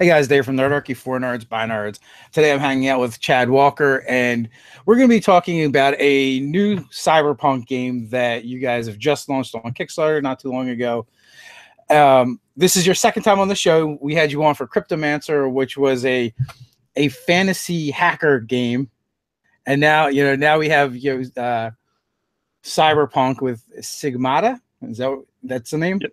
Hey guys, Dave from Nerdarchy, for Nerds, by Nerds. Today I'm hanging out with Chad Walker, and we're going to be talking about a new Cyberpunk game that you guys have just launched on Kickstarter not too long ago. This is your second time on the show. We had you on for Cryptomancer, which was a fantasy hacker game, and now we have Cyberpunk with Stigmata. That's the name? Yep.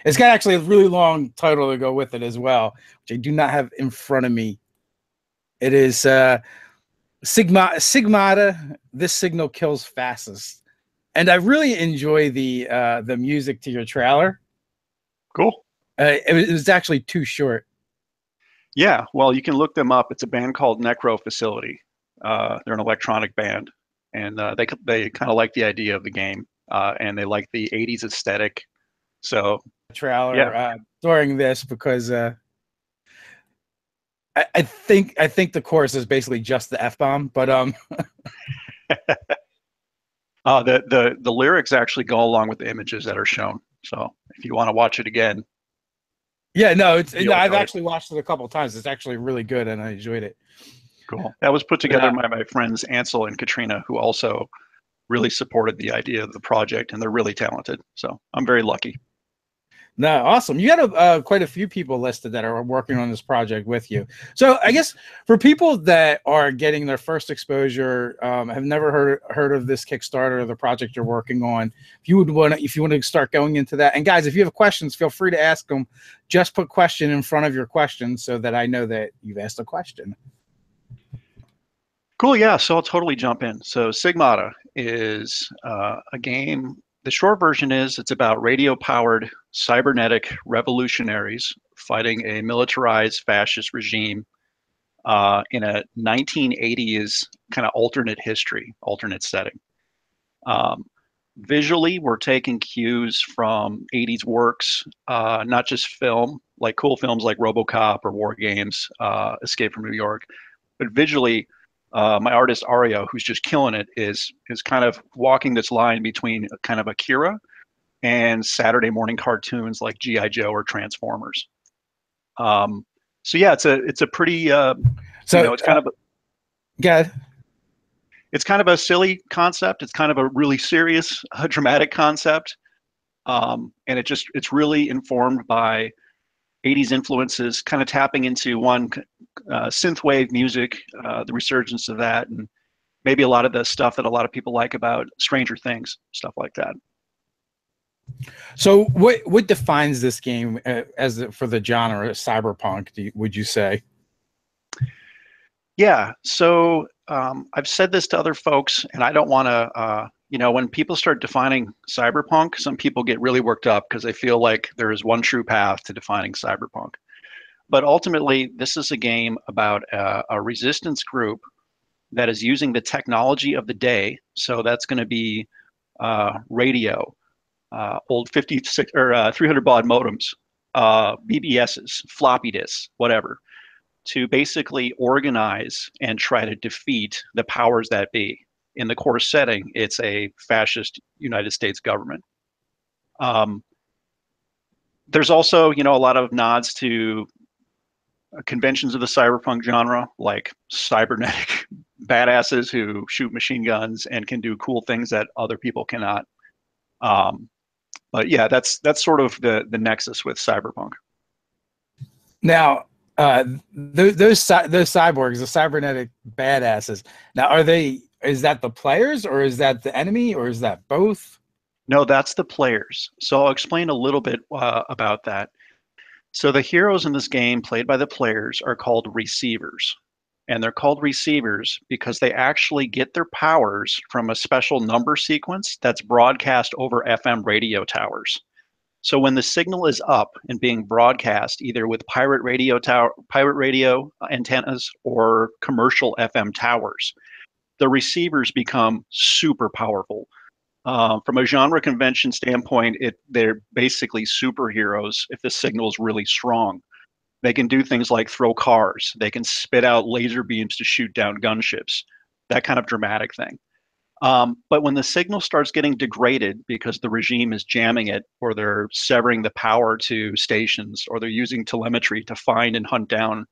It's got actually a really long title to go with it as well, which I do not have in front of me. It is Sigmata. This Signal Kills Fascists, and I really enjoy the music to your trailer. Cool. It was actually too short. Yeah, well, you can look them up. It's a band called Necro Facility. They're an electronic band, and they kind of like the idea of the game, and they like the 80's aesthetic. So Trailer yeah. During this, because I think the chorus is basically just the F-bomb, but the lyrics actually go along with the images that are shown. So if you want to watch it again. Yeah, no, I've actually watched it a couple of times. It's actually really good, and I enjoyed it. Cool. That was put together by my friends Ansel and Katrina, who also really supported the idea of the project, and they're really talented. So I'm very lucky. No, awesome. You got quite a few people listed that are working on this project with you. So I guess for people that are getting their first exposure, have never heard of this Kickstarter or the project you're working on, if you want to start going into that, and guys, if you have questions, feel free to ask them. Just put question in front of your question so that I know that you've asked a question. Cool. Yeah. So I'll totally jump in. So Stigmata is a game. The short version is it's about radio-powered cybernetic revolutionaries fighting a militarized fascist regime in a 1980s kind of alternate history, alternate setting. Visually, we're taking cues from 80s works, not just film, like cool films like RoboCop or War Games, Escape from New York, but visually, my artist Ario, who's just killing it, is kind of walking this line between kind of Akira and Saturday morning cartoons like G.I. Joe or Transformers. So yeah, it's a pretty it's kind of it's kind of a silly concept. It's kind of a really serious, dramatic concept, and it's really informed by 80s influences, kind of tapping into one synthwave music, the resurgence of that, and maybe a lot of the stuff that a lot of people like about Stranger Things, stuff like that. So what defines this game for the genre cyberpunk, would you say? Yeah, so I've said this to other folks, and I don't want to, when people start defining cyberpunk, some people get really worked up because they feel like there is one true path to defining cyberpunk. But ultimately, this is a game about a resistance group that is using the technology of the day. So that's going to be radio, old 56 or 300 baud modems, BBSs, floppy disks, whatever, to basically organize and try to defeat the powers that be. In the core setting, it's a fascist United States government. There's also, a lot of nods to conventions of the cyberpunk genre, like cybernetic badasses who shoot machine guns and can do cool things that other people cannot. But yeah, that's sort of the nexus with cyberpunk. Now, those cyborgs, the cybernetic badasses. Now, is that the players, or is that the enemy, or is that both? No, that's the players. So I'll explain a little bit about that. So the heroes in this game, played by the players, are called receivers. And they're called receivers because they actually get their powers from a special number sequence that's broadcast over FM radio towers. So when the signal is up and being broadcast, either with pirate radio antennas or commercial FM towers, the receivers become super powerful. From a genre convention standpoint, they're basically superheroes if the signal is really strong. They can do things like throw cars. They can spit out laser beams to shoot down gunships, that kind of dramatic thing. But when the signal starts getting degraded because the regime is jamming it, or they're severing the power to stations, or they're using telemetry to find and hunt down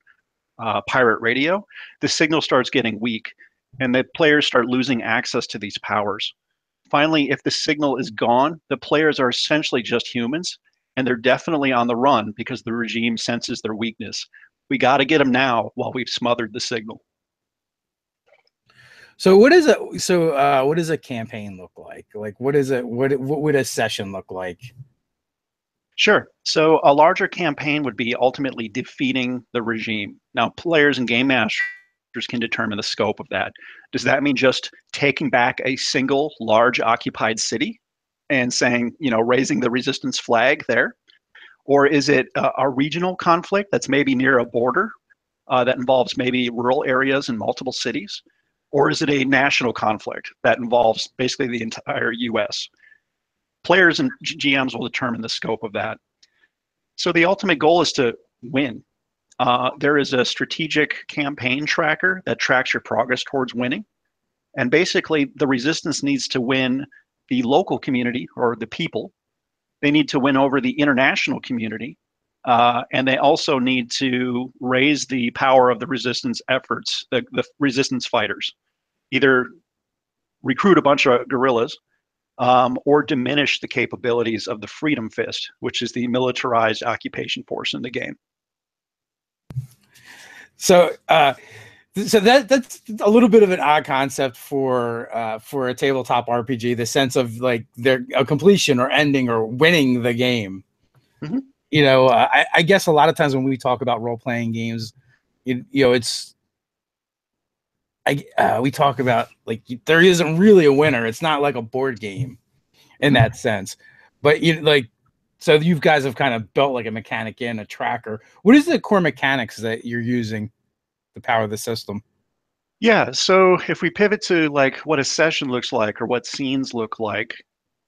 pirate radio, the signal starts getting weak, and the players start losing access to these powers. Finally, if the signal is gone, the players are essentially just humans, and they're definitely on the run because the regime senses their weakness. We got to get them now while we've smothered the signal. So what is what does a campaign look like? Like what is it? What would a session look like? Sure. So a larger campaign would be ultimately defeating the regime. Now, players and game masters can determine the scope of that. Does that mean just taking back a single large occupied city and saying, raising the resistance flag there? Or is it a regional conflict that's maybe near a border that involves maybe rural areas and multiple cities? Or is it a national conflict that involves basically the entire US? Players and GMs will determine the scope of that. So the ultimate goal is to win. There is a strategic campaign tracker that tracks your progress towards winning. And basically, the resistance needs to win the local community or the people. They need to win over the international community. And they also need to raise the power of the resistance efforts, the resistance fighters. Either recruit a bunch of guerrillas or diminish the capabilities of the Freedom Fist, which is the militarized occupation force in the game. So, that's a little bit of an odd concept for a tabletop RPG. The sense of like a completion or ending or winning the game. Mm-hmm. I guess a lot of times when we talk about role playing games, it's. We talk about like there isn't really a winner. It's not like a board game in that sense, but so you guys have kind of built like a mechanic in a tracker. What is the core mechanics that you're using to power the system? Yeah, so if we pivot to like what a session looks like or what scenes look like,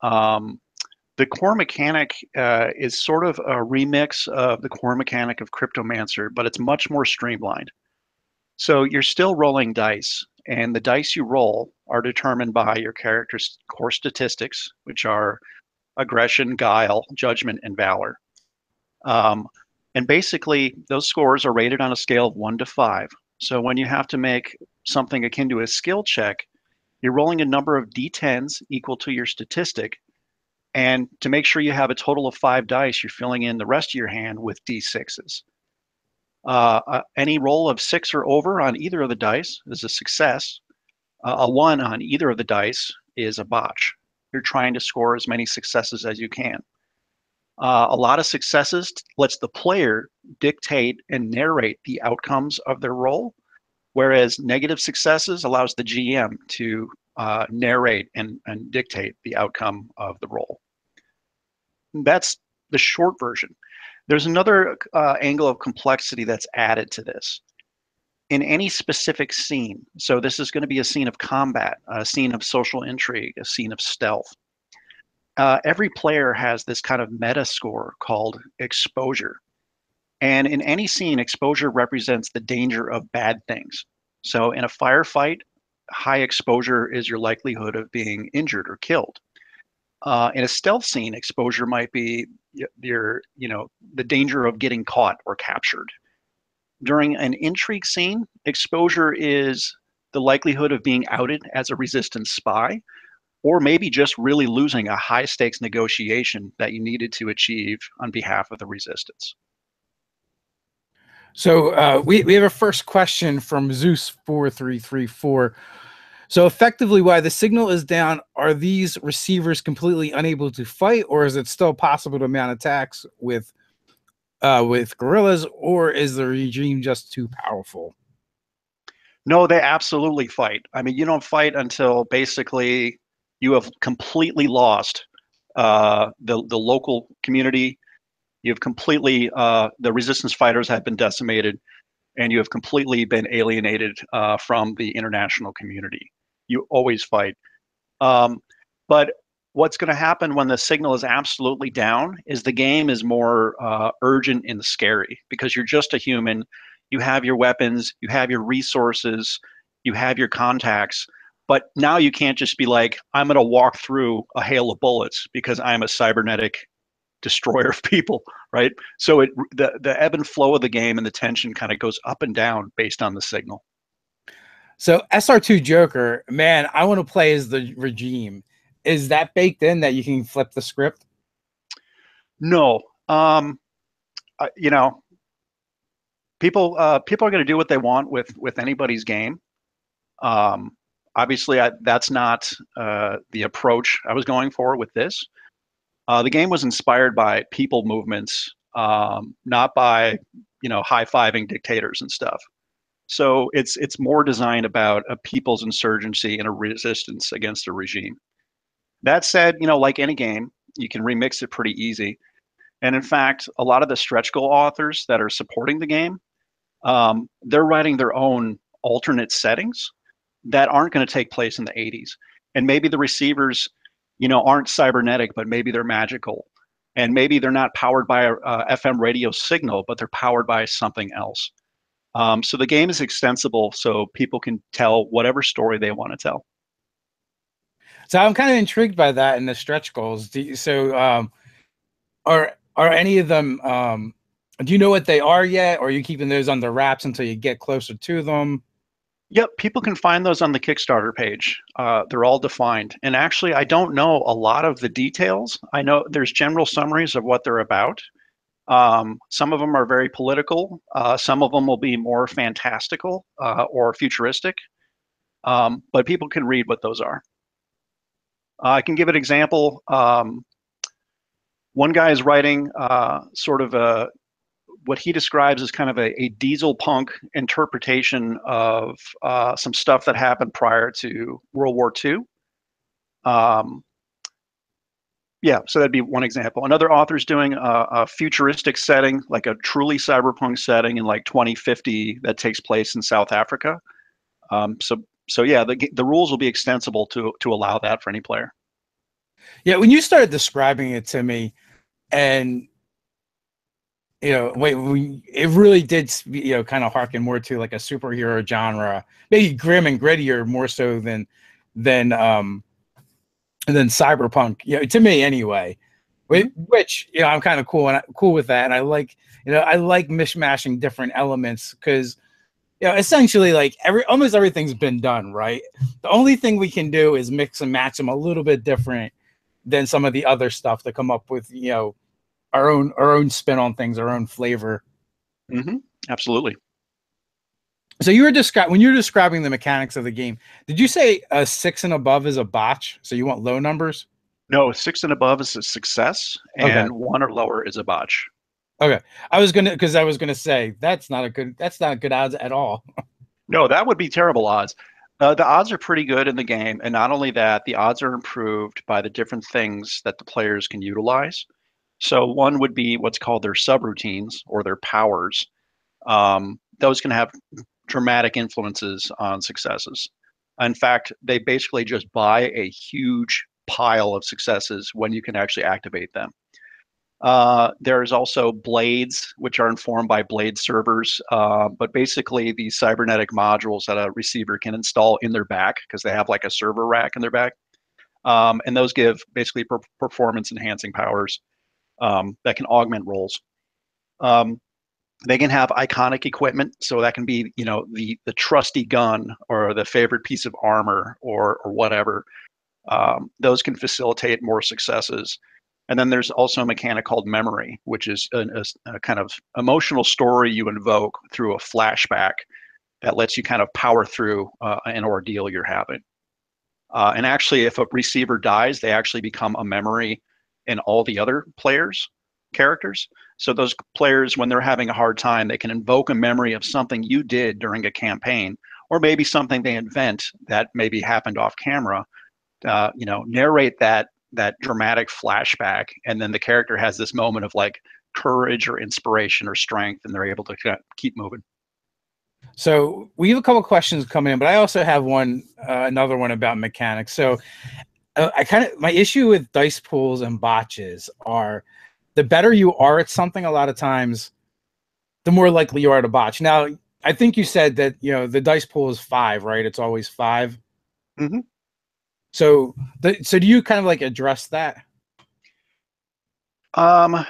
the core mechanic is sort of a remix of the core mechanic of Cryptomancer, but it's much more streamlined. So you're still rolling dice, and the dice you roll are determined by your character's core statistics, which are aggression, guile, judgment, and valor. And basically, those scores are rated on a scale of 1 to 5. So when you have to make something akin to a skill check, you're rolling a number of d10s equal to your statistic. And to make sure you have a total of 5 dice, you're filling in the rest of your hand with d6s. Any roll of 6 or over on either of the dice is a success. A 1 on either of the dice is a botch. You're trying to score as many successes as you can. A lot of successes lets the player dictate and narrate the outcomes of their roll, whereas negative successes allows the GM to narrate and dictate the outcome of the roll. That's the short version. There's another angle of complexity that's added to this. In any specific scene, so this is going to be a scene of combat, a scene of social intrigue, a scene of stealth. Every player has this kind of meta score called exposure. And in any scene, exposure represents the danger of bad things. So in a firefight, high exposure is your likelihood of being injured or killed. In a stealth scene, exposure might be the danger of getting caught or captured. During an intrigue scene, exposure is the likelihood of being outed as a resistance spy, or maybe just really losing a high stakes negotiation that you needed to achieve on behalf of the resistance. So we have a first question from Zeus4334. So effectively, while the signal is down, are these receivers completely unable to fight, or is it still possible to mount attacks with guerrillas, or is the regime just too powerful? No, they absolutely fight. I mean, you don't fight until basically you have completely lost the local community. You've completely the resistance fighters have been decimated, and you have completely been alienated from the international community. You always fight. But what's going to happen when the signal is absolutely down is the game is more urgent and scary because you're just a human. You have your weapons, you have your resources, you have your contacts, But now you can't just be like, I'm going to walk through a hail of bullets because I'm a cybernetic destroyer of people, right? So the ebb and flow of the game and the tension kind of goes up and down based on the signal. So SR2 Joker, man, I want to play as the regime. Is that baked in that you can flip the script? No, you know, people are going to do what they want with anybody's game. Obviously, that's not the approach I was going for with this. The game was inspired by people movements, not by high-fiving dictators and stuff. So it's more designed about a people's insurgency and a resistance against a regime. That said, like any game, you can remix it pretty easy. And in fact, a lot of the stretch goal authors that are supporting the game, they're writing their own alternate settings that aren't going to take place in the 80s. And maybe the receivers, aren't cybernetic, but maybe they're magical. And maybe they're not powered by a FM radio signal, but they're powered by something else. So the game is extensible, so people can tell whatever story they want to tell. So I'm kind of intrigued by that in the stretch goals. Are any of them? Do you know what they are yet, or are you keeping those under wraps until you get closer to them? Yep, people can find those on the Kickstarter page. They're all defined. And actually, I don't know a lot of the details. I know there's general summaries of what they're about. Some of them are very political. Some of them will be more fantastical or futuristic. But people can read what those are. I can give an example. One guy is writing sort of what he describes as kind of a diesel punk interpretation of some stuff that happened prior to World War II. Yeah, so that'd be one example. Another author's doing a futuristic setting, like a truly cyberpunk setting in like 2050 that takes place in South Africa. So yeah, the rules will be extensible to allow that for any player. Yeah, when you started describing it to me, and it really did, kind of harken more to like a superhero genre, maybe grim and grittier more so than cyberpunk, to me anyway. Which I'm kind of cool with that, and I like mishmashing different elements because essentially like almost everything's been done, right? The only thing we can do is mix and match them a little bit different than some of the other stuff to come up with our own spin on things, our own flavor. Absolutely. So when you were describing the mechanics of the game, did you say 6 and above is a botch? So you want low numbers? No, 6 and above is a success, and 1 or lower is a botch. Okay, I was gonna say that's not good odds at all. No, that would be terrible odds. The odds are pretty good in the game, and not only that, the odds are improved by the different things that the players can utilize. So one would be what's called their subroutines or their powers. Those can have dramatic influences on successes. In fact, they basically just buy a huge pile of successes when you can actually activate them. There's also blades, which are informed by blade servers, but basically these cybernetic modules that a receiver can install in their back because they have like a server rack in their back. And those give basically performance enhancing powers that can augment roles. They can have iconic equipment, so that can be the trusty gun or the favorite piece of armor or whatever. Those can facilitate more successes. And then there's also a mechanic called memory, which is a kind of emotional story you invoke through a flashback that lets you kind of power through an ordeal you're having. And actually, if a receiver dies, they actually become a memory in all the other players' characters. So those players, when they're having a hard time, they can invoke a memory of something you did during a campaign, or maybe something they invent that maybe happened off camera. Narrate that dramatic flashback, and then the character has this moment of like courage or inspiration or strength, and they're able to keep moving. So we have a couple questions coming in, but I also have another one about mechanics. So my issue with dice pools and botches are the better you are at something, a lot of times, the more likely you are to botch. Now, I think you said that the dice pool is 5, right? It's always 5. Hmm. So, so do you kind of like address that? Um,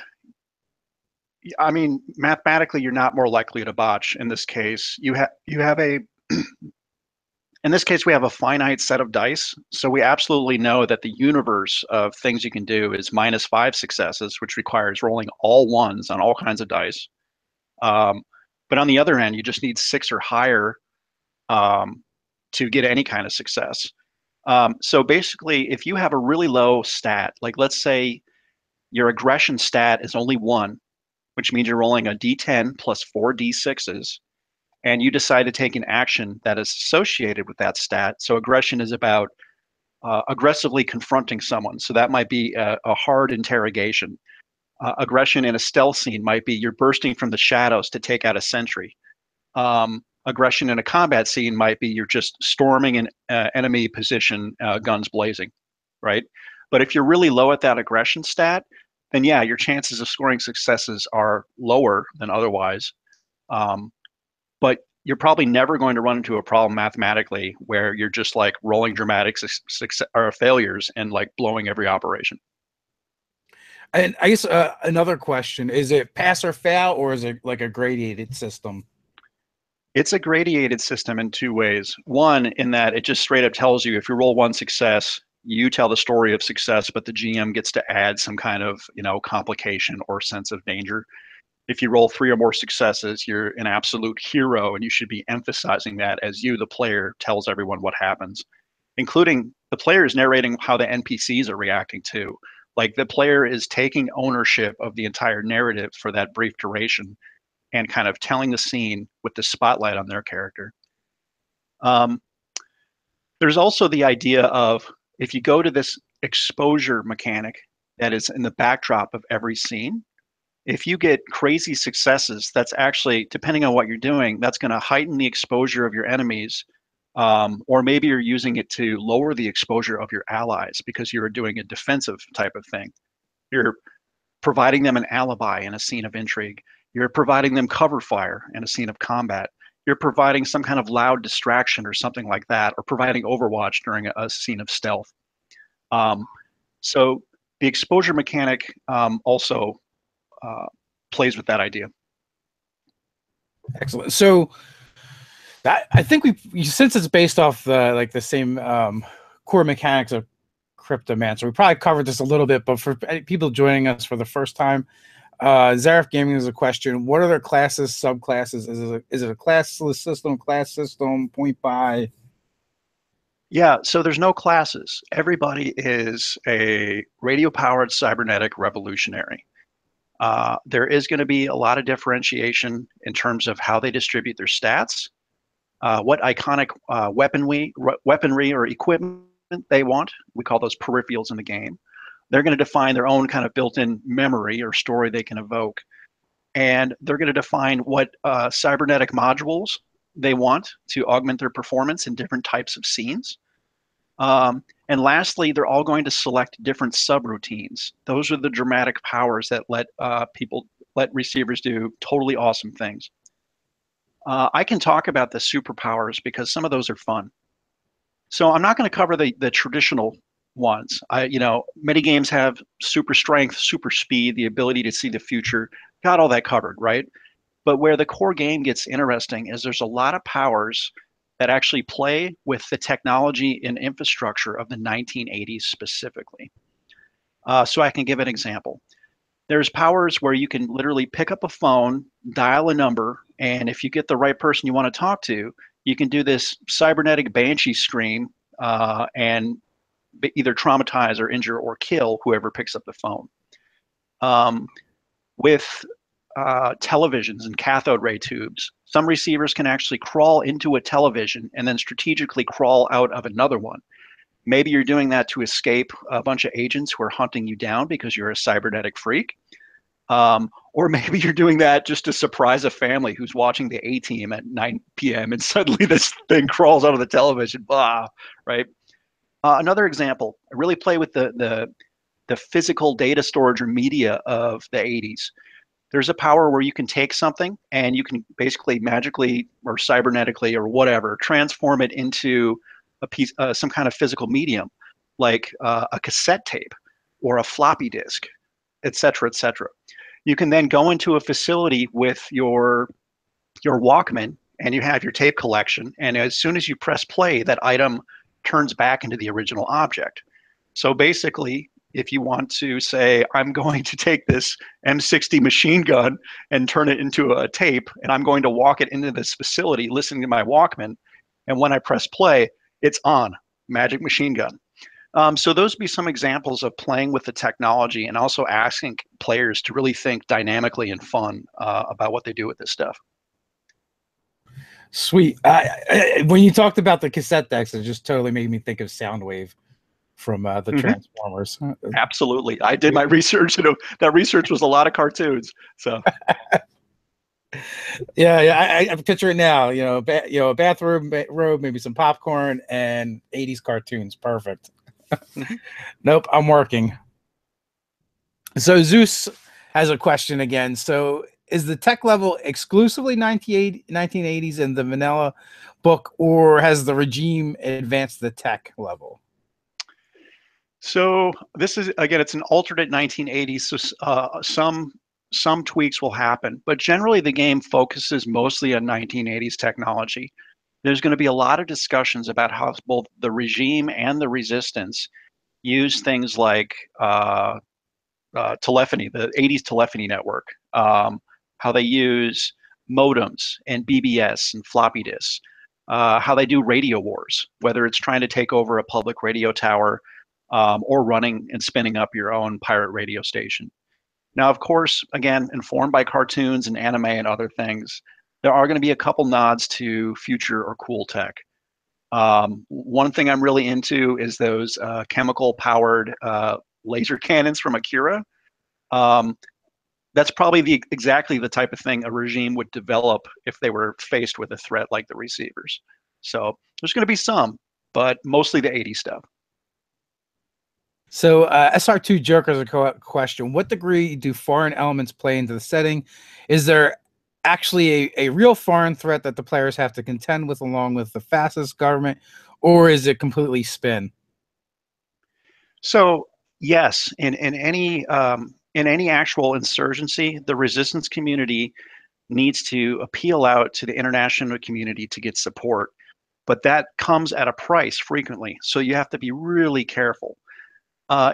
I mean, mathematically, you're not more likely to botch in this case. You have a in this case, we have a finite set of dice, so we absolutely know that the universe of things you can do is -5 successes, which requires rolling all ones on all kinds of dice. Um, but on the other end, you just need 6 or higher um, to get any kind of success. So basically, if you have a really low stat, like let's say your aggression stat is only 1, which means you're rolling a d10 plus 4 d6s, and you decide to take an action that is associated with that stat. So aggression is about aggressively confronting someone. So that might be a hard interrogation. Aggression in a stealth scene might be you're bursting from the shadows to take out a sentry. Aggression in a combat scene might be you're just storming an enemy position, guns blazing, right? But if you're really low at that aggression stat, then yeah, your chances of scoring successes are lower than otherwise. Um, but you're probably never going to run into a problem mathematically where you're just like rolling dramatic success or failures and like blowing every operation. And I guess another question, is it pass or fail, or is it like a gradated system? It's a gradated system in two ways. One, in that it just straight up tells you if you roll one success, you tell the story of success, but the GM gets to add some kind of, complication or sense of danger. If you roll 3 or more successes, you're an absolute hero, and you should be emphasizing that as you, the player, tells everyone what happens, including the players narrating how the NPCs are reacting too. Like the player is taking ownership of the entire narrative for that brief duration and kind of telling the scene with the spotlight on their character. Um, there's also the idea of if you go to this exposure mechanic that is in the backdrop of every scene, if you get crazy successes, that's actually, depending on what you're doing, that's going to heighten the exposure of your enemies. Or maybe you're using it to lower the exposure of your allies because you're doing a defensive type of thing. You're providing them an alibi in a scene of intrigue. You're providing them cover fire in a scene of combat. You're providing some kind of loud distraction or something like that, or providing overwatch during a scene of stealth. Um, so the exposure mechanic also uh, plays with that idea. Excellent. So that, I think since it's based off the like the same core mechanics of Cryptomancer, we probably covered this a little bit, but for people joining us for the first time, Zaref Gaming is a question: what are their classes, subclasses? Is it a classless system, class system, point by? Yeah, so there's no classes. Everybody is a radio-powered cybernetic revolutionary. There is going to be a lot of differentiation in terms of how they distribute their stats, what iconic weaponry or equipment they want. We call those peripherals in the game. They're going to define their own kind of built-in memory or story they can evoke. And they're going to define what cybernetic modules they want to augment their performance in different types of scenes. And lastly, they're all going to select different subroutines. Those are the dramatic powers that let receivers do totally awesome things. I can talk about the superpowers because some of those are fun. So I'm not going to cover the traditional ones. Many games have super strength, super speed, the ability to see the future. Got all that covered, right? But where the core game gets interesting is there's a lot of powers that actually play with the technology and infrastructure of the 1980s specifically. So I can give an example. There's powers where you can literally pick up a phone, dial a number, and if you get the right person you want to talk to, you can do this cybernetic banshee scream and either traumatize or injure or kill whoever picks up the phone. With televisions and cathode ray tubes, some receivers can actually crawl into a television and then strategically crawl out of another one. Maybe you're doing that to escape a bunch of agents who are hunting you down because you're a cybernetic freak. Or maybe you're doing that just to surprise a family who's watching the A Team at 9 p.m. and suddenly this thing crawls out of the television. Blah, right? Another example, I really play with the physical data storage or media of the 80s. There's a power where you can take something and you can basically magically or cybernetically or whatever transform it into some kind of physical medium, like a cassette tape or a floppy disk, et cetera, et cetera. You can then go into a facility with your Walkman, and you have your tape collection, and as soon as you press play, that item turns back into the original object. So basically, if you want to say, I'm going to take this M60 machine gun and turn it into a tape, and I'm going to walk it into this facility listening to my Walkman, and when I press play, it's on, magic machine gun. So those would be some examples of playing with the technology and also asking players to really think dynamically and fun about what they do with this stuff. Sweet. When you talked about the cassette decks, it just totally made me think of Soundwave from the Transformers. Absolutely. I did my research, and that research was a lot of cartoons. So yeah, I picture it now. A bathroom robe, maybe some popcorn, and 80s cartoons. Perfect. Nope, I'm working. So Zeus has a question again. So is the tech level exclusively 1980s in the vanilla book, or has the regime advanced the tech level? So this is, again, it's an alternate 1980s. So some tweaks will happen, but generally the game focuses mostly on 1980s technology. There's going to be a lot of discussions about how both the regime and the resistance use things like telephony, the 80s telephony network, how they use modems and BBS and floppy disks, how they do radio wars, whether it's trying to take over a public radio tower or running and spinning up your own pirate radio station. Now, of course, again, informed by cartoons and anime and other things, there are going to be a couple nods to future or cool tech. One thing I'm really into is those chemical-powered laser cannons from Akira. That's probably exactly the type of thing a regime would develop if they were faced with a threat like the receivers. So there's going to be some, but mostly the 80s stuff. So SR2 Joker's a question. What degree do foreign elements play into the setting? Is there actually a real foreign threat that the players have to contend with along with the fascist government, or is it completely spin? So yes, in any actual insurgency, the resistance community needs to appeal out to the international community to get support, but that comes at a price frequently. So you have to be really careful.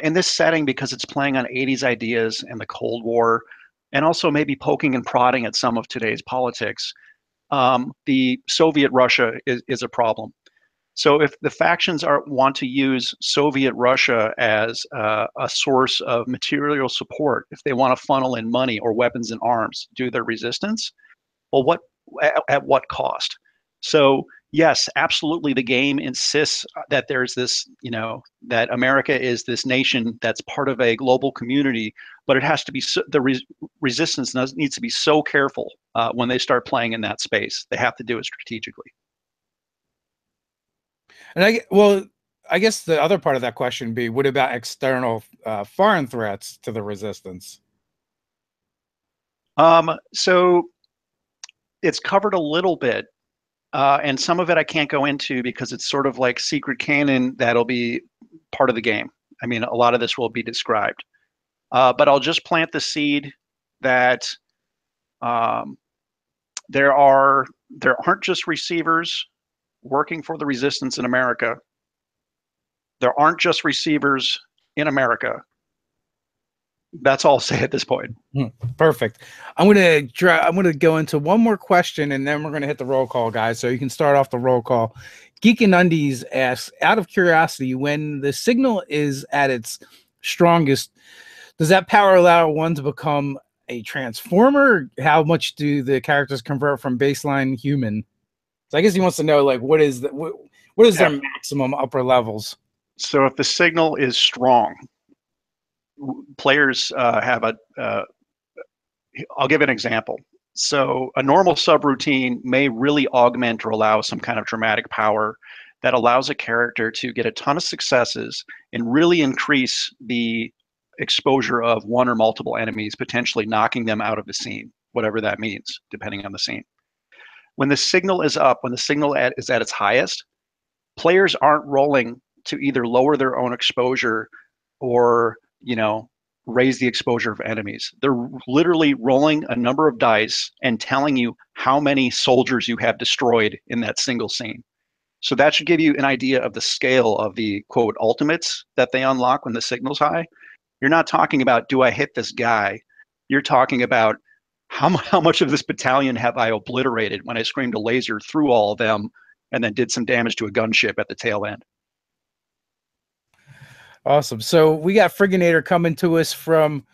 In this setting, because it's playing on 80s ideas and the Cold War, and also maybe poking and prodding at some of today's politics, the Soviet Russia is a problem. So if the factions want to use Soviet Russia as a source of material support, if they want to funnel in money or weapons and arms to do their resistance, well, at what cost? So yes, absolutely, the game insists that there's this, that America is this nation that's part of a global community, but it has to be resistance needs to be so careful when they start playing in that space. They have to do it strategically. And I guess the other part of that question would be, what about external foreign threats to the resistance? So it's covered a little bit, and some of it I can't go into because it's sort of like secret canon that'll be part of the game. I mean, a lot of this will be described, but I'll just plant the seed that there aren't just receivers working for the resistance in America. There aren't just receivers in America. That's all I'll say at this point. Perfect. I'm gonna go into one more question, and then we're gonna hit the roll call, guys. So you can start off the roll call. Geek and Undies asks, out of curiosity, when the signal is at its strongest, does that power allow one to become a transformer? How much do the characters convert from baseline human? So I guess he wants to know, like, what is their maximum upper levels? So if the signal is strong, players have I'll give an example. So a normal subroutine may really augment or allow some kind of dramatic power that allows a character to get a ton of successes and really increase the exposure of one or multiple enemies, potentially knocking them out of the scene, whatever that means, depending on the scene. When the signal is up, when the signal is at its highest, players aren't rolling to either lower their own exposure or, raise the exposure of enemies. They're literally rolling a number of dice and telling you how many soldiers you have destroyed in that single scene. So that should give you an idea of the scale of the quote ultimates that they unlock when the signal's high. You're not talking about, do I hit this guy? You're talking about how much of this battalion have I obliterated when I screamed a laser through all of them and then did some damage to a gunship at the tail end. Awesome. So we got Friganator coming to us from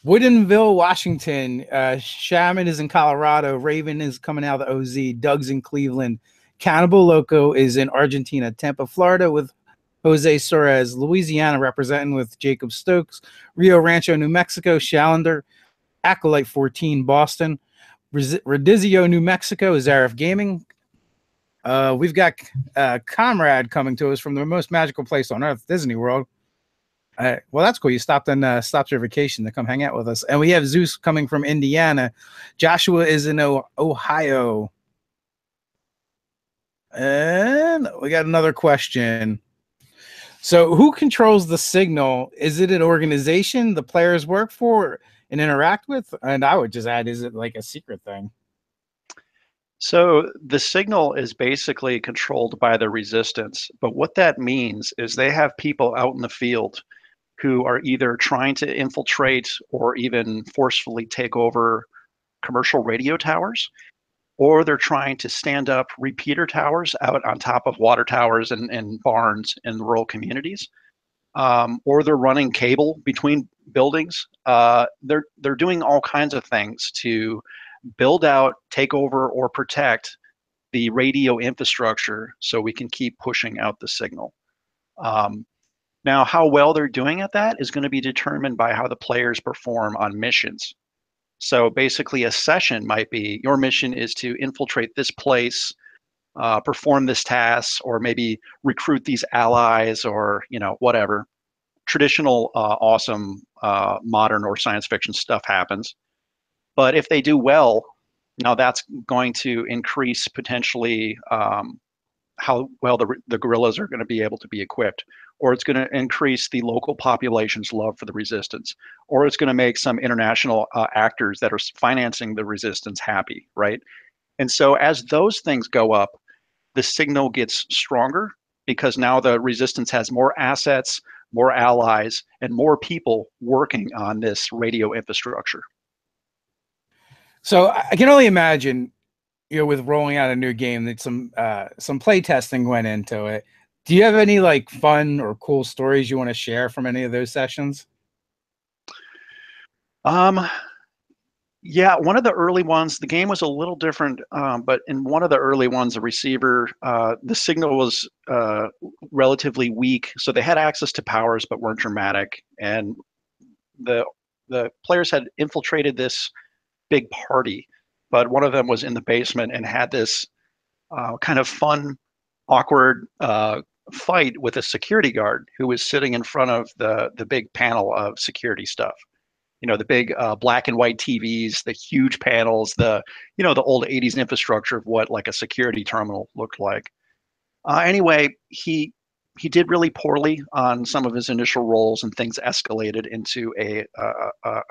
Woodinville, Washington. Shaman is in Colorado. Raven is coming out of the OZ. Doug's in Cleveland. Cannibal Loco is in Argentina. Tampa, Florida with Jose Suarez. Louisiana representing with Jacob Stokes. Rio Rancho, New Mexico. Shallander. Acolyte 14, Boston. Redizio, New Mexico is Zarif Gaming. We've got Comrade coming to us from the most magical place on earth, Disney World. Well, that's cool. You stopped your vacation to come hang out with us. And we have Zeus coming from Indiana. Joshua is in Ohio. And we got another question. So who controls the signal? Is it an organization the players work for and interact with? And I would just add, is it like a secret thing? So the signal is basically controlled by the resistance. But what that means is they have people out in the field who are either trying to infiltrate or even forcefully take over commercial radio towers, or they're trying to stand up repeater towers out on top of water towers and barns in rural communities, or they're running cable between buildings. They're doing all kinds of things to build out, take over, or protect the radio infrastructure so we can keep pushing out the signal. Now, how well they're doing at that is going to be determined by how the players perform on missions. So basically a session might be, your mission is to infiltrate this place, perform this task, or maybe recruit these allies, or whatever. Traditional, awesome, modern or science fiction stuff happens. But if they do well, now that's going to increase potentially how well the guerrillas are going to be able to be equipped, or it's going to increase the local population's love for the resistance, or it's going to make some international actors that are financing the resistance happy, right? And so as those things go up, the signal gets stronger because now the resistance has more assets, more allies, and more people working on this radio infrastructure. So I can only imagine, with rolling out a new game that some play testing went into it. Do you have any like fun or cool stories you want to share from any of those sessions? Yeah, one of the early ones, the game was a little different, but in one of the early ones, the receiver, the signal was relatively weak, so they had access to powers but weren't dramatic, and the players had infiltrated this big party, but one of them was in the basement and had this kind of fun, awkward fight with a security guard who was sitting in front of the big panel of security stuff. The big black and white TVs, the huge panels, the old 80s infrastructure of what like a security terminal looked like. Anyway, he did really poorly on some of his initial rolls, and things escalated into a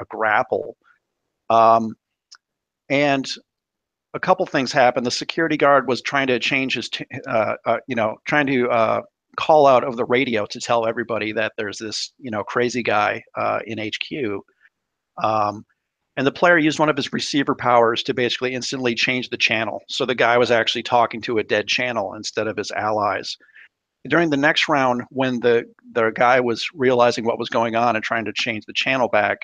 grapple. And a couple things happened. The security guard was trying to change his, trying to call out over the radio to tell everybody that there's this, crazy guy in HQ. And the player used one of his receiver powers to basically instantly change the channel. So the guy was actually talking to a dead channel instead of his allies. During the next round, when the guy was realizing what was going on and trying to change the channel back,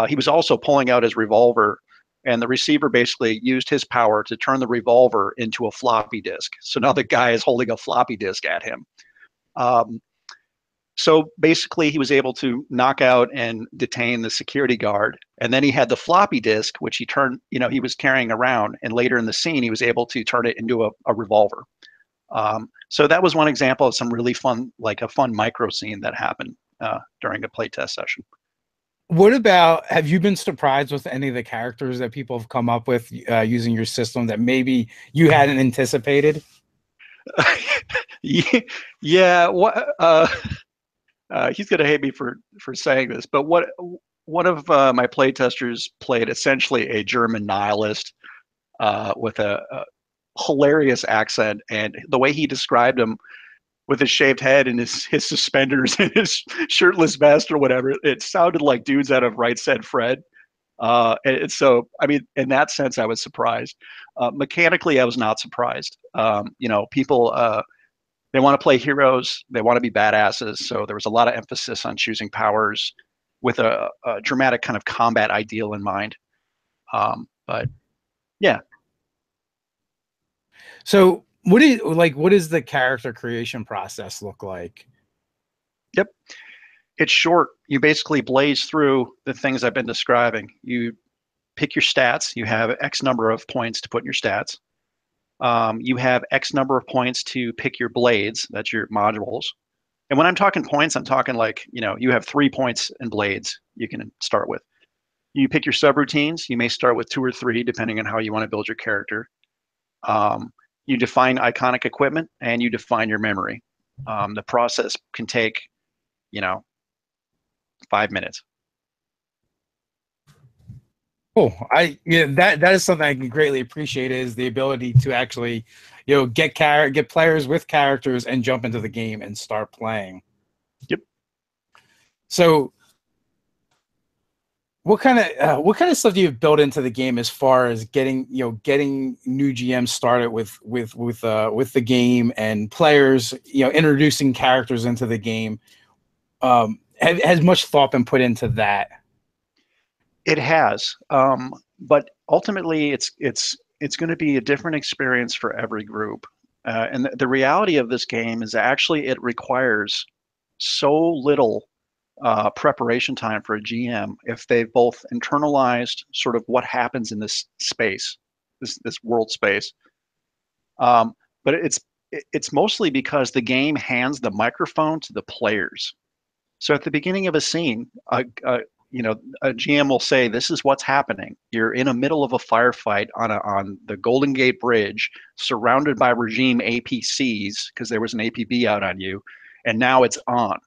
he was also pulling out his revolver. And the receiver basically used his power to turn the revolver into a floppy disk. So now the guy is holding a floppy disk at him. So basically he was able to knock out and detain the security guard. And then he had the floppy disk, which he turned, he was carrying around. And later in the scene, he was able to turn it into a revolver. So that was one example of some really fun, like a fun micro scene that happened during a playtest session. What about, have you been surprised with any of the characters that people have come up with using your system that maybe you hadn't anticipated? Yeah, what he's gonna hate me for saying this, but what one of my playtesters played essentially a German nihilist with a hilarious accent, and the way he described him with his shaved head and his suspenders and his shirtless vest or whatever, it sounded like dudes out of Right Said Fred. And so, I mean, in that sense, I was surprised. Mechanically, I was not surprised. People they want to play heroes, they want to be badasses. So there was a lot of emphasis on choosing powers with a dramatic kind of combat ideal in mind. But yeah. So what is the character creation process look like? Yep. It's short. You basically blaze through the things I've been describing. You pick your stats. You have X number of points to put in your stats. You have X number of points to pick your blades. That's your modules. And when I'm talking points, I'm talking like, you have 3 points in blades you can start with. You pick your subroutines. You may start with 2 or 3, depending on how you want to build your character. You define iconic equipment and you define your memory. The process can take, 5 minutes. Cool. That is something I can greatly appreciate is the ability to actually, get players with characters and jump into the game and start playing. Yep. So what kind of stuff do you build into the game as far as getting new GMs started with the game and players, introducing characters into the game? Has much thought been put into that? It has, but ultimately, it's going to be a different experience for every group. And the reality of this game is actually it requires so little preparation time for a GM if they've both internalized sort of what happens in this space, this world space. But it's mostly because the game hands the microphone to the players. So at the beginning of a scene, a GM will say, "This is what's happening. You're in the middle of a firefight on the Golden Gate Bridge, surrounded by regime APCs because there was an APB out on you, and now it's on."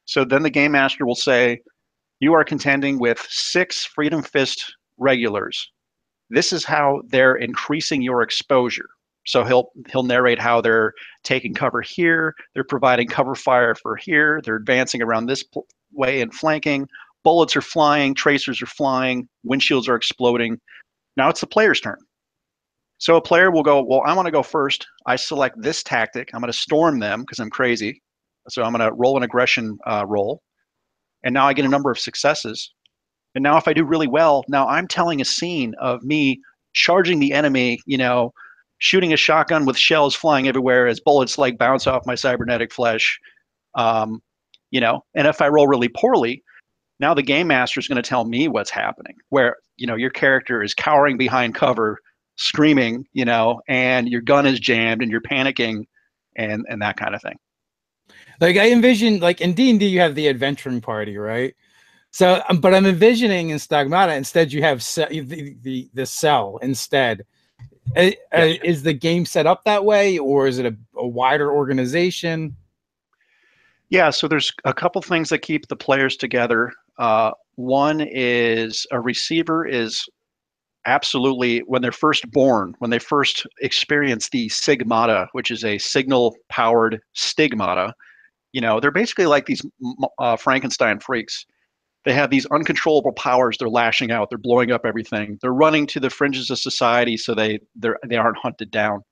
So then the game master will say, "You are contending with 6 Freedom Fist regulars. This is how they're increasing your exposure." So he'll narrate how they're taking cover here, they're providing cover fire for here, they're advancing around this way and flanking. Bullets are flying, tracers are flying, windshields are exploding. Now it's the player's turn. So a player will go, "Well, I want to go first. I select this tactic. I'm going to storm them because I'm crazy. So I'm going to roll an aggression roll. And now I get a number of successes. And now if I do really well, now I'm telling a scene of me charging the enemy, shooting a shotgun with shells flying everywhere as bullets like bounce off my cybernetic flesh. And if I roll really poorly, now the game master is going to tell me what's happening, where, your character is cowering behind cover, screaming, and your gun is jammed and you're panicking and that kind of thing. Like I envision, like in D&D, you have the adventuring party, right? So, but I'm envisioning in Stigmata, instead you have the cell instead. Is the game set up that way, or is it a wider organization? Yeah, so there's a couple things that keep the players together. One is a receiver is absolutely, when they're first born, when they first experience the Sigmata, which is a signal-powered stigmata, they're basically like these Frankenstein freaks. They have these uncontrollable powers. They're lashing out. They're blowing up everything. They're running to the fringes of society so they aren't hunted down.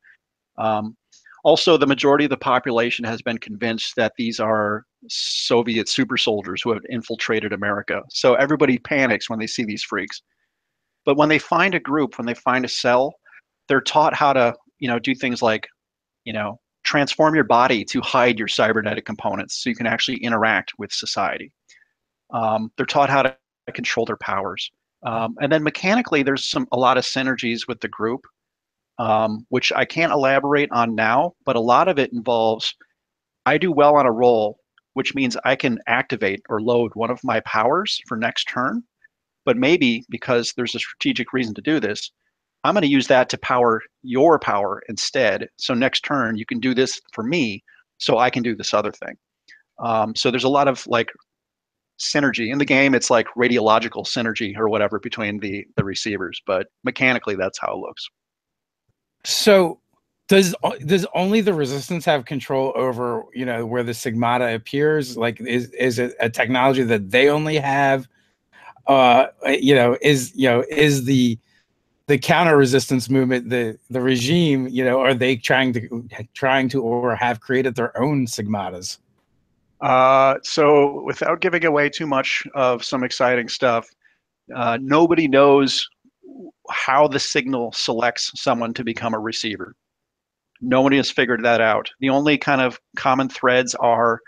Also, the majority of the population has been convinced that these are Soviet super soldiers who have infiltrated America. So everybody panics when they see these freaks. But when they find a group, when they find a cell, they're taught how to, do things like, transform your body to hide your cybernetic components so you can actually interact with society. They're taught how to control their powers. And then mechanically, there's a lot of synergies with the group, which I can't elaborate on now, but a lot of it involves, I do well on a roll, which means I can activate or load one of my powers for next turn. But maybe because there's a strategic reason to do this, I'm going to use that to power your power instead. So next turn, you can do this for me, so I can do this other thing. So there's a lot of like synergy in the game. It's like radiological synergy or whatever between the receivers, but mechanically that's how it looks. So does only the resistance have control over, you know, where the Sigmata appears? Like, is it a technology that they only have? You know, is the counter resistance movement, the regime, you know, are they trying to or have created their own Sigmatas? So without giving away too much of some exciting stuff, nobody knows how the signal selects someone to become a receiver. Nobody has figured that out. The only kind of common threads are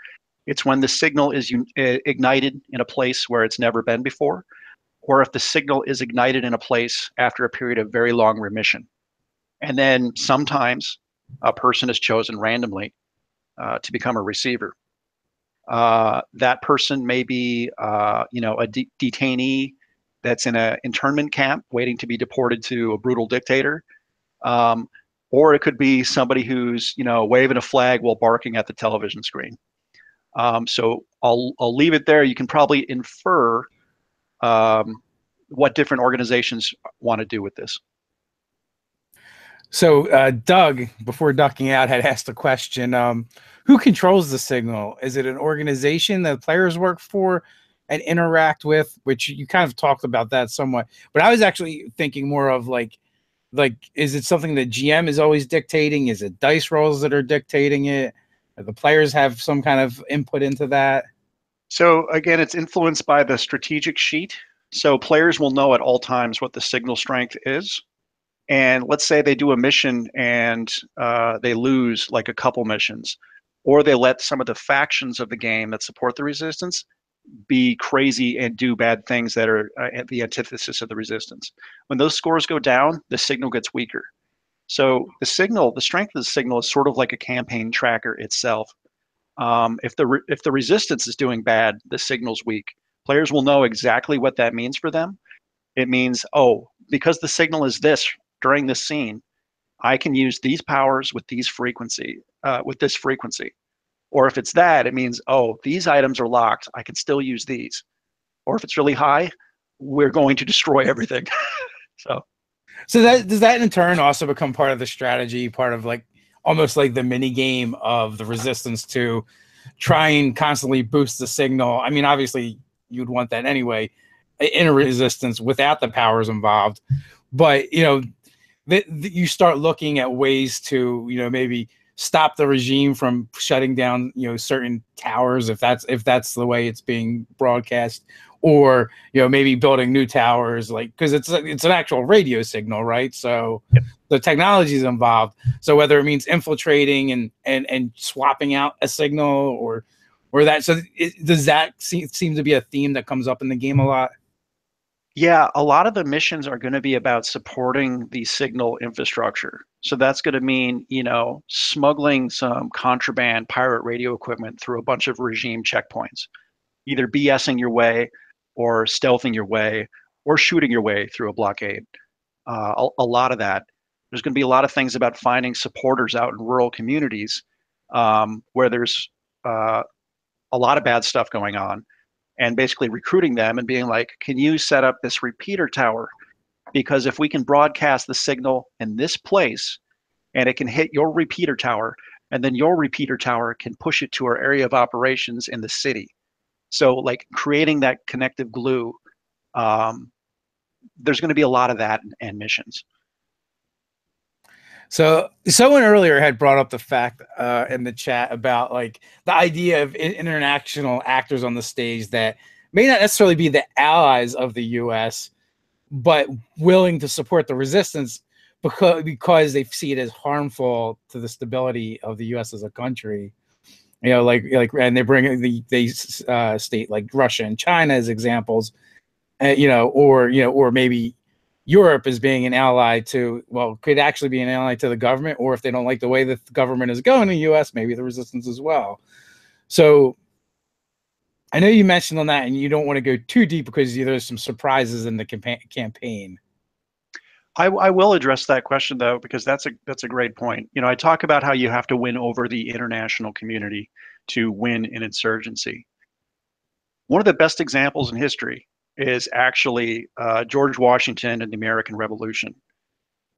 it's when the signal is ignited in a place where it's never been before, or if the signal is ignited in a place after a period of very long remission. And then sometimes a person is chosen randomly to become a receiver. That person may be, you know, a detainee that's in an internment camp waiting to be deported to a brutal dictator. Or it could be somebody who's, you know, waving a flag while barking at the television screen. So I'll leave it there. You can probably infer what different organizations want to do with this. So Doug, before ducking out, had asked a question. Who controls the signal? Is it an organization that players work for and interact with? Which you kind of talked about that somewhat. But I was actually thinking more of like, is it something that GM is always dictating? Is it dice rolls that are dictating it? Do the players have some kind of input into that? So again, it's influenced by the strategic sheet. So players will know at all times what the signal strength is. And let's say they do a mission and they lose like a couple missions, or they let some of the factions of the game that support the resistance be crazy and do bad things that are at the antithesis of the resistance. When those scores go down, the signal gets weaker. So the strength of the signal is sort of like a campaign tracker itself. If the resistance is doing bad, the signal's weak. Players will know exactly what that means for them. It means, oh, because the signal is this during this scene, I can use these powers with this frequency. Or if it's that, it means, oh, these items are locked. I can still use these. Or if it's really high, we're going to destroy everything. So that does that in turn also become part of the strategy, part of like almost like the mini game of the resistance to try and constantly boost the signal. I mean, obviously you'd want that anyway in a resistance without the powers involved, but you know, you start looking at ways to, you know, maybe stop the regime from shutting down, you know, certain towers if that's the way it's being broadcast, or you know, maybe building new towers, like, because it's an actual radio signal, right? So yep. The technology is involved. So whether it means infiltrating and swapping out a signal or that, so does that seem to be a theme that comes up in the game a lot? Yeah, a lot of the missions are going to be about supporting the signal infrastructure. So that's going to mean, you know, smuggling some contraband pirate radio equipment through a bunch of regime checkpoints, either BSing your way or stealthing your way or shooting your way through a blockade. A lot of that. There's going to be a lot of things about finding supporters out in rural communities where there's a lot of bad stuff going on, and basically recruiting them and being like, can you set up this repeater tower? Because if we can broadcast the signal in this place and it can hit your repeater tower, and then your repeater tower can push it to our area of operations in the city. So like creating that connective glue, there's going to be a lot of that and missions. So someone earlier had brought up the fact in the chat about like the idea of international actors on the stage that may not necessarily be the allies of the U.S., but willing to support the resistance because they see it as harmful to the stability of the U.S. as a country. You know, and they bring they state like Russia and China as examples, you know, or maybe Europe as being an ally to, well, could actually be an ally to the government, or if they don't like the way that the government is going in the U.S., maybe the resistance as well. So I know you mentioned on that, and you don't want to go too deep because there's some surprises in the campaign. I will address that question though, because that's a great point. You know, I talk about how you have to win over the international community to win an insurgency. One of the best examples in history is actually George Washington and the American Revolution.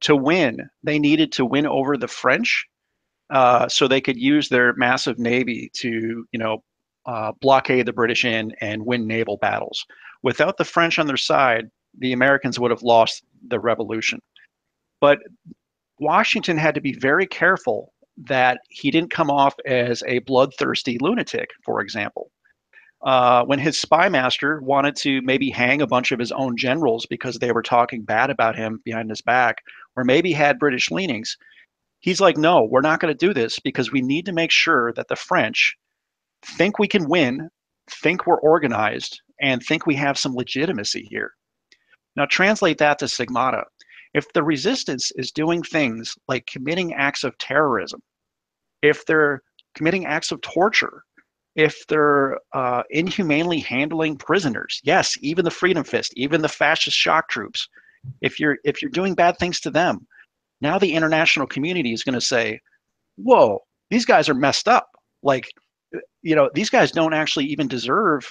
To win, they needed to win over the French so they could use their massive navy to, blockade the British in and win naval battles. Without the French on their side, the Americans would have lost the revolution. But Washington had to be very careful that he didn't come off as a bloodthirsty lunatic, for example. When his spy master wanted to maybe hang a bunch of his own generals because they were talking bad about him behind his back, or maybe had British leanings, he's like, no, we're not going to do this because we need to make sure that the French think we can win, think we're organized, and think we have some legitimacy here. Now, translate that to Stigmata. If the resistance is doing things like committing acts of terrorism, if they're committing acts of torture, if they're inhumanely handling prisoners, yes, even the Freedom Fist, even the fascist shock troops, if you're doing bad things to them, now the international community is going to say, whoa, these guys are messed up. Like, these guys don't actually even deserve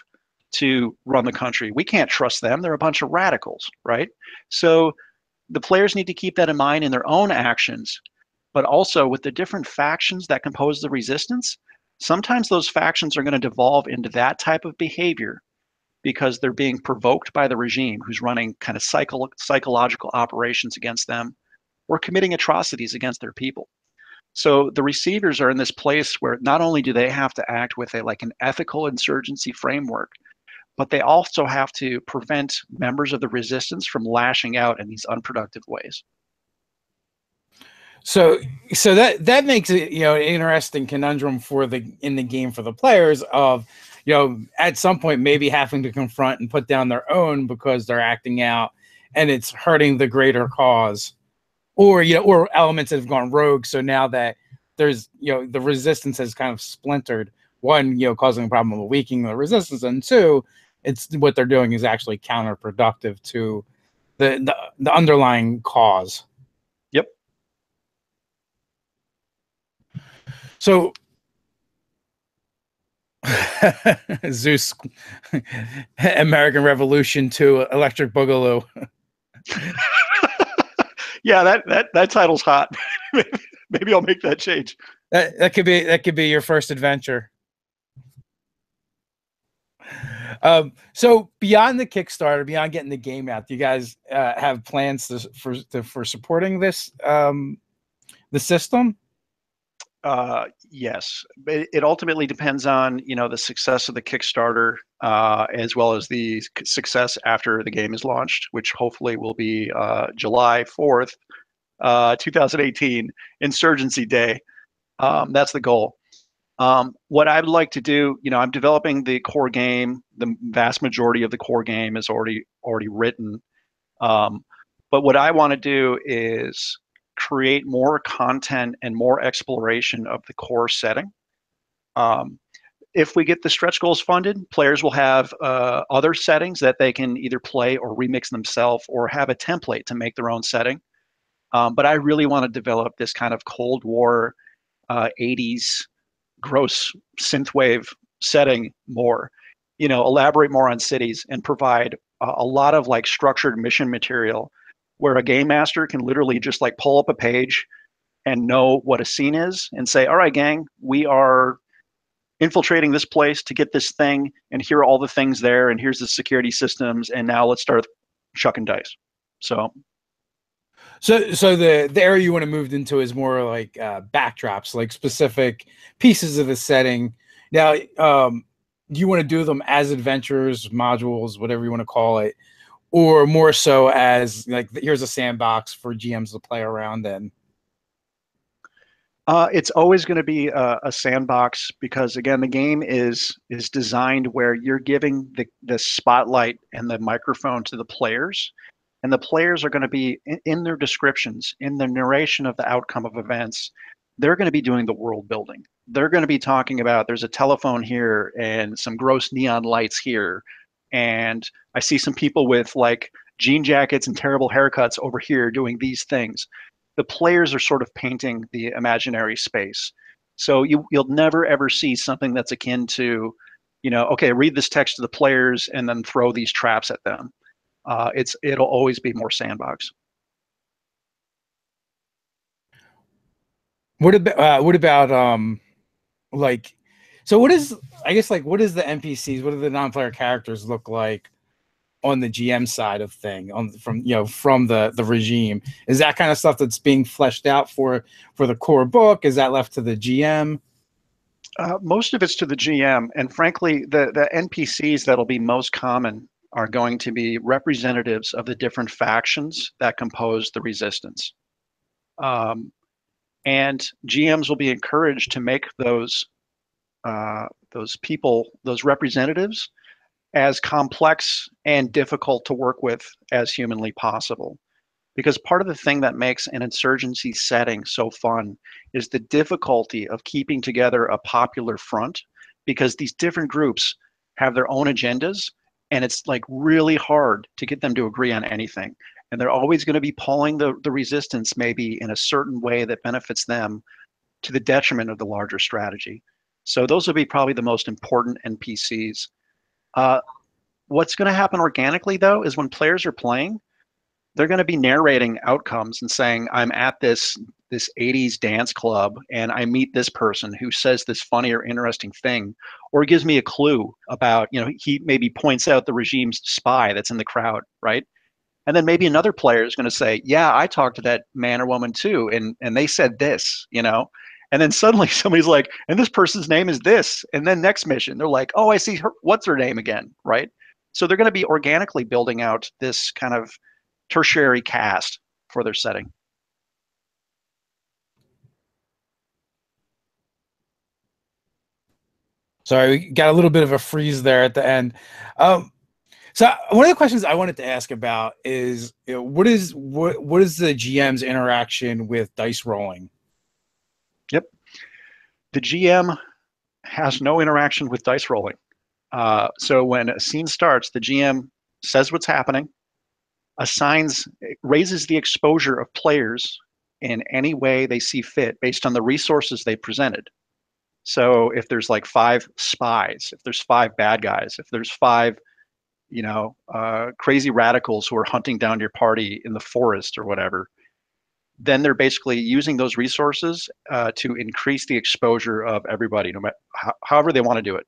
to run the country. We can't trust them. They're a bunch of radicals, right? So the players need to keep that in mind in their own actions, but also with the different factions that compose the resistance. Sometimes those factions are going to devolve into that type of behavior because they're being provoked by the regime who's running kind of psychological operations against them or committing atrocities against their people. So the receivers are in this place where not only do they have to act with an ethical insurgency framework, but they also have to prevent members of the resistance from lashing out in these unproductive ways. So that makes it an interesting conundrum in the game for the players of at some point maybe having to confront and put down their own because they're acting out and it's hurting the greater cause, or or elements that have gone rogue. So now that there's the resistance has kind of splintered, one causing a problem of weakening the resistance, and two, it's what they're doing is actually counterproductive to the underlying cause. Yep. So Zeus, American Revolution to Electric Boogaloo. Yeah, that title's hot. Maybe I'll make that change. That could be your first adventure. So beyond the Kickstarter, beyond getting the game out, do you guys have plans for supporting this the system? Yes, it ultimately depends on the success of the Kickstarter as well as the success after the game is launched, which hopefully will be July 4th, 2018, Insurgency Day. That's the goal. What I'd like to do, I'm developing the core game. The vast majority of the core game is already written. But what I want to do is create more content and more exploration of the core setting. If we get the stretch goals funded, players will have other settings that they can either play or remix themselves or have a template to make their own setting. But I really want to develop this kind of Cold War 80's gross synthwave setting more, elaborate more on cities and provide a lot of structured mission material where a game master can literally just pull up a page and know what a scene is and say, all right, gang, we are infiltrating this place to get this thing, and here are all the things there, and here's the security systems, and now let's start chucking dice. So the area you want to move into is more like backdrops, like specific pieces of the setting. Now, do you want to do them as adventures, modules, whatever you want to call it, or more so as here's a sandbox for GMs to play around in? It's always going to be a sandbox because, again, the game is designed where you're giving the spotlight and the microphone to the players. And the players are going to be in their descriptions, in the narration of the outcome of events. They're going to be doing the world building. They're going to be talking about there's a telephone here and some gross neon lights here. And I see some people with jean jackets and terrible haircuts over here doing these things. The players are sort of painting the imaginary space. So you'll never ever see something that's akin to, okay, read this text to the players and then throw these traps at them. It'll always be more sandbox. What about like, so what is, I guess, like, what is the NPCs, what do the non-player characters look like on the GM side of thing, from the regime? Is that kind of stuff that's being fleshed out for the core book? Is that left to the GM? Most of it's to the GM, and frankly, the NPCs that'll be most common are going to be representatives of the different factions that compose the resistance. And GMs will be encouraged to make those people, those representatives, as complex and difficult to work with as humanly possible. Because part of the thing that makes an insurgency setting so fun is the difficulty of keeping together a popular front, because these different groups have their own agendas, and it's like really hard to get them to agree on anything. And they're always going to be pulling the resistance maybe in a certain way that benefits them to the detriment of the larger strategy. So those will be probably the most important NPCs. What's going to happen organically, though, is when players are playing, they're going to be narrating outcomes and saying, I'm at this 80s dance club and I meet this person who says this funny or interesting thing, or gives me a clue about, he maybe points out the regime's spy that's in the crowd, right? And then maybe another player is going to say, yeah, I talked to that man or woman too, and they said this, And then suddenly somebody's like, and this person's name is this. And then next mission, they're like, oh, I see her. What's her name again, right? So they're going to be organically building out this kind of tertiary cast for their setting. Sorry, we got a little bit of a freeze there at the end. So one of the questions I wanted to ask about is, what is the GM's interaction with dice rolling? Yep. The GM has no interaction with dice rolling. So when a scene starts, the GM says what's happening, raises the exposure of players in any way they see fit based on the resources they presented. So if there's like 5 spies, if there's 5 bad guys, if there's 5, crazy radicals who are hunting down your party in the forest or whatever, then they're basically using those resources to increase the exposure of everybody, no matter however they want to do it.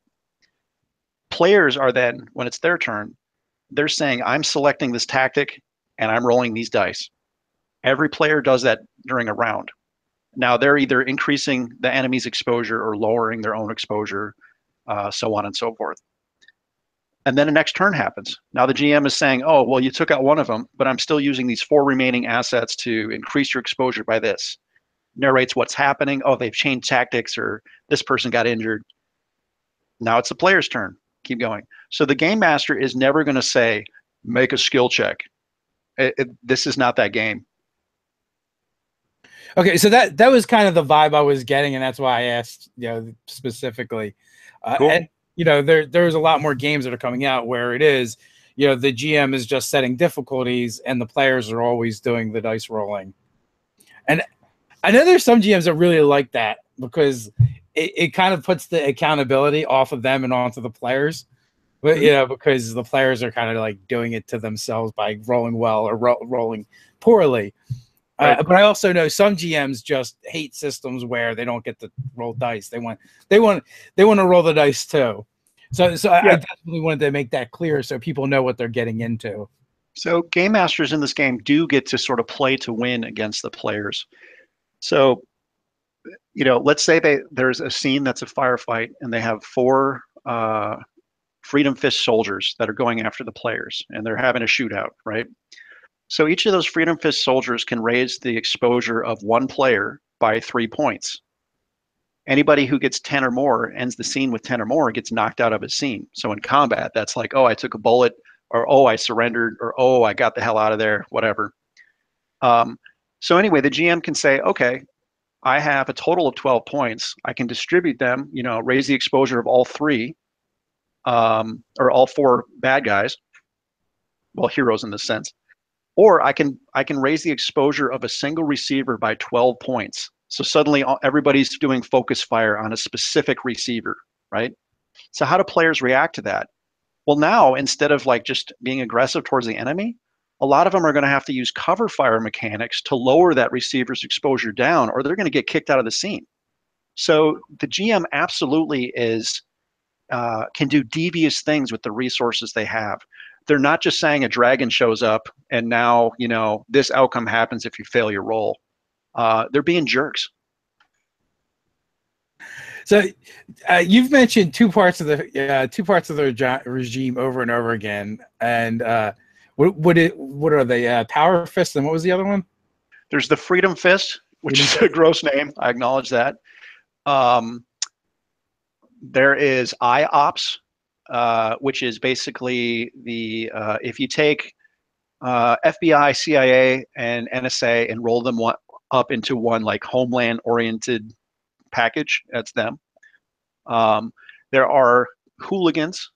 Players are then, when it's their turn, they're saying, I'm selecting this tactic and I'm rolling these dice. Every player does that during a round. Now they're either increasing the enemy's exposure or lowering their own exposure, so on and so forth. And then the next turn happens. Now the GM is saying, oh, well, you took out one of them, but I'm still using these 4 remaining assets to increase your exposure by this. Narrates what's happening. Oh, they've changed tactics, or this person got injured. Now it's the player's turn. Keep going. So the game master is never going to say, make a skill check. This is not that game. Okay, so that was kind of the vibe I was getting, and that's why I asked, specifically. Cool. And there's a lot more games that are coming out where it is, the GM is just setting difficulties and the players are always doing the dice rolling. And I know there's some GMs that really like that, because it kind of puts the accountability off of them and onto the players. But because the players are kind of like doing it to themselves by rolling well or rolling poorly. Right. But I also know some GMs just hate systems where they don't get to roll dice. They want to roll the dice too. So yeah. I definitely wanted to make that clear so people know what they're getting into. So game masters in this game do get to sort of play to win against the players. So, let's say there's a scene that's a firefight and they have 4 Freedom Fist soldiers that are going after the players and they're having a shootout, right? So each of those Freedom Fist soldiers can raise the exposure of one player by 3 points. Anybody who gets 10 or more, ends the scene with 10 or more, gets knocked out of a scene. So in combat, that's like, oh, I took a bullet, or oh, I surrendered, or oh, I got the hell out of there, whatever. So anyway, the GM can say, okay, I have a total of 12 points. I can distribute them, raise the exposure of all 3, or all 4 bad guys. Well, heroes in this sense. Or I can raise the exposure of a single receiver by 12 points. So suddenly everybody's doing focus fire on a specific receiver, right? So how do players react to that? Well, now instead of like just being aggressive towards the enemy, a lot of them are going to have to use cover fire mechanics to lower that receiver's exposure down, or they're going to get kicked out of the scene. So the GM absolutely can do devious things with the resources they have. They're not just saying a dragon shows up and now, you know, this outcome happens if you fail your roll. They're being jerks. So you've mentioned two parts of the regime over and over again, and what are they? Power Fist, and what was the other one? There's the Freedom Fist, which is a gross name. I acknowledge that. There is IOPS, which is basically the if you take FBI, CIA, and NSA and roll them up into one like homeland-oriented package, that's them. There are hooligans.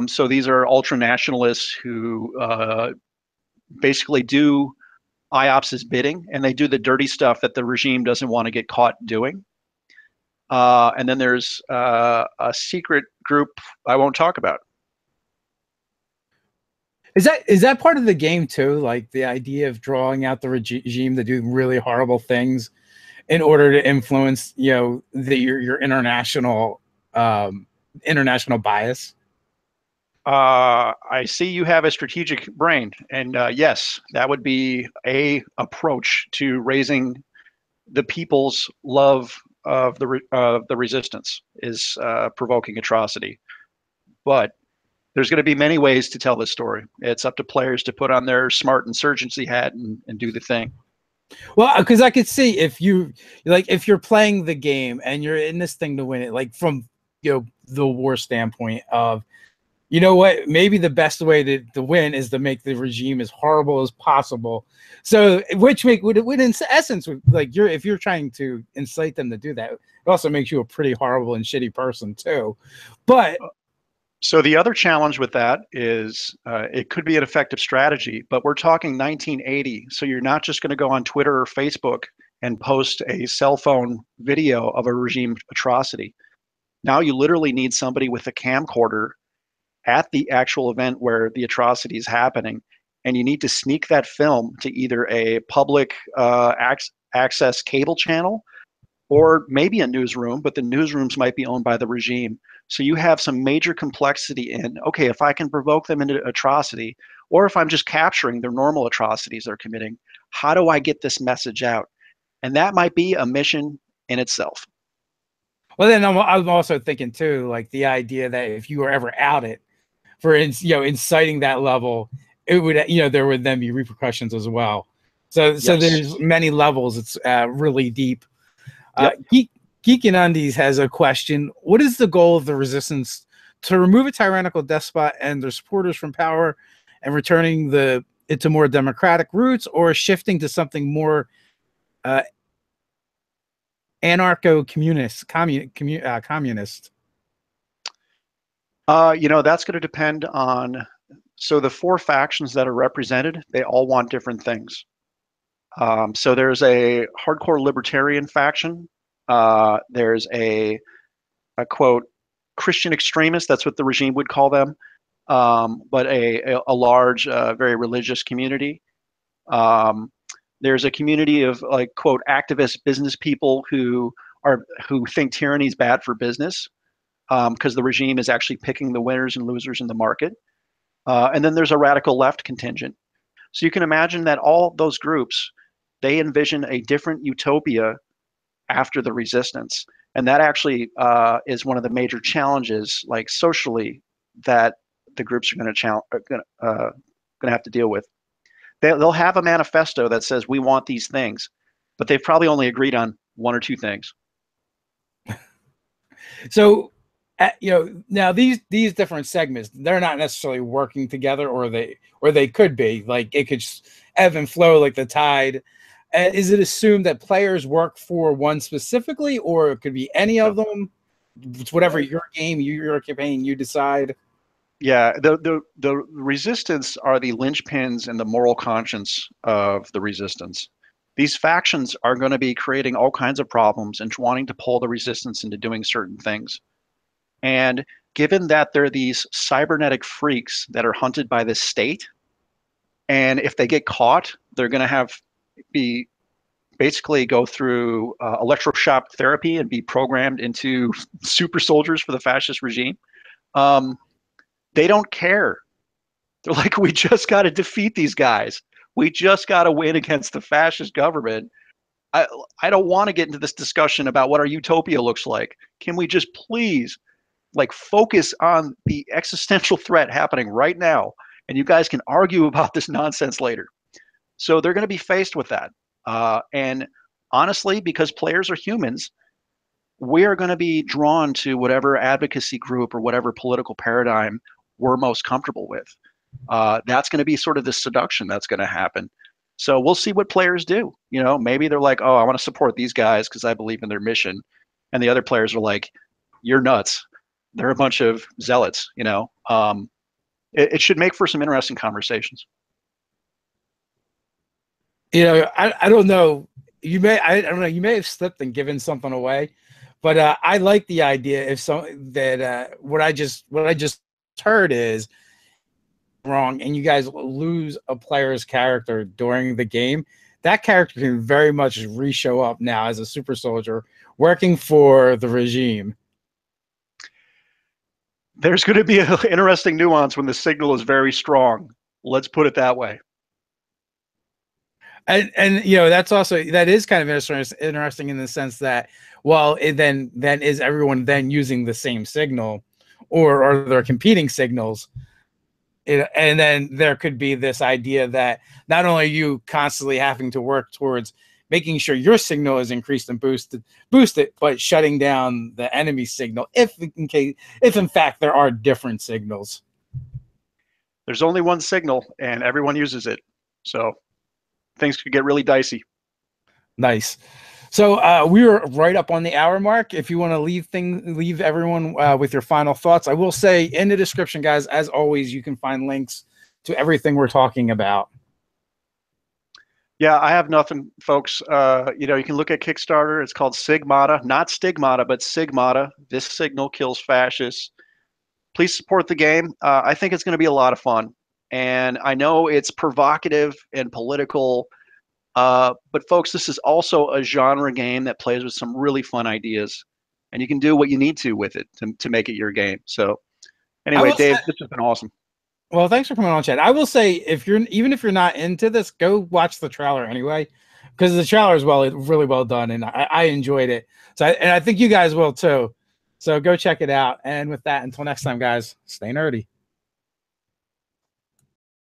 So these are ultra-nationalists who basically do IOPS's bidding, and they do the dirty stuff that the regime doesn't want to get caught doing. And then there's a secret group I won't talk about. Is that part of the game too? Like the idea of drawing out the regime to do really horrible things in order to influence, you know, your international bias? I see you have a strategic brain, and yes, that would be a approach to raising the people's love of the resistance, is provoking atrocity. But there's going to be many ways to tell this story. It's up to players to put on their smart insurgency hat and do the thing. Well, because I could see if you're playing the game and you're in this thing to win it, like from, you know, the war standpoint of, you know what, maybe the best way to win is to make the regime as horrible as possible. So would in essence, like if you're trying to incite them to do that, it also makes you a pretty horrible and shitty person too. But so the other challenge with that is it could be an effective strategy, but we're talking 1980. So you're not just going to go on Twitter or Facebook and post a cell phone video of a regime atrocity. Now you literally need somebody with a camcorder at the actual event where the atrocity is happening, and you need to sneak that film to either a public access cable channel or maybe a newsroom, but the newsrooms might be owned by the regime. So you have some major complexity in, okay, if I can provoke them into atrocity, or if I'm just capturing their normal atrocities they're committing, how do I get this message out? And that might be a mission in itself. Well, then I'm also thinking too, like the idea that if you were ever outed for inciting that level, it would, there would then be repercussions as well. So yes. So there's many levels. It's really deep. Yep. Geek and Undies has a question. What is the goal of the resistance? To remove a tyrannical despot and their supporters from power and returning it to more democratic roots, or shifting to something more anarcho-communist, communist? That's going to depend on, so the four factions that are represented, they all want different things. So there's a hardcore libertarian faction. There's a quote, Christian extremist, that's what the regime would call them, but a large, very religious community. There's a community of like, quote, activist business people who think tyranny is bad for business, because the regime is actually picking the winners and losers in the market. And then there's a radical left contingent. So you can imagine that all those groups, they envision a different utopia after the resistance. And that actually is one of the major challenges, like socially, that the groups are going to have to deal with. They'll have a manifesto that says we want these things, but they've probably only agreed on one or two things. So, now these different segments, they're not necessarily working together, or they could be. Like it could just ebb and flow like the tide. Is it assumed that players work for one specifically, or it could be any of them? It's whatever your game, your campaign, you decide. Yeah, the resistance are the linchpins and the moral conscience of the resistance. These factions are going to be creating all kinds of problems and wanting to pull the resistance into doing certain things. And given that they're these cybernetic freaks that are hunted by the state, and if they get caught, they're going to have be basically go through electroshock therapy and be programmed into super soldiers for the fascist regime. Um, they don't care. They're like, we just got to defeat these guys. We just got to win against the fascist government. I, I don't want to get into this discussion about what our utopia looks like. Can we just please like focus on the existential threat happening right now? And you guys can argue about this nonsense later. So they're going to be faced with that. And honestly, because players are humans, we're going to be drawn to whatever advocacy group or whatever political paradigm we're most comfortable with. That's going to be sort of the seduction that's going to happen. So we'll see what players do. You know, maybe they're like, oh, I want to support these guys because I believe in their mission. And the other players are like, you're nuts. They're a bunch of zealots, you know. It should make for some interesting conversations. You know, I don't know. I don't know. You may have slipped and given something away, but I like the idea if what I just heard is wrong, and you guys lose a player's character during the game. That character can very much re-show up now as a super soldier working for the regime. There's going to be an interesting nuance when the signal is very strong. Let's put it that way. And you know, that is kind of interesting in the sense that, well, then is everyone then using the same signal, or are there competing signals? And then there could be this idea that not only are you constantly having to work towards making sure your signal is increased and boosted, but shutting down the enemy signal if in fact there are different signals. There's only one signal, and everyone uses it, so things could get really dicey. Nice. So we were right up on the hour mark. If you want to leave everyone with your final thoughts, I will say in the description, guys, as always, you can find links to everything we're talking about. Yeah, I have nothing, folks. You know, you can look at Kickstarter. It's called Sigmata, not Stigmata, but Sigmata. This Signal Kills Fascists. Please support the game. I think it's going to be a lot of fun. And I know it's provocative and political, but folks, this is also a genre game that plays with some really fun ideas. And you can do what you need to with it to make it your game. So anyway, Dave, this has been awesome. Well, thanks for coming on, Chad. I will say, even if you're not into this, go watch the trailer anyway, because the trailer is really well done, and I enjoyed it. So, and I think you guys will too. So go check it out. And with that, until next time, guys, stay nerdy.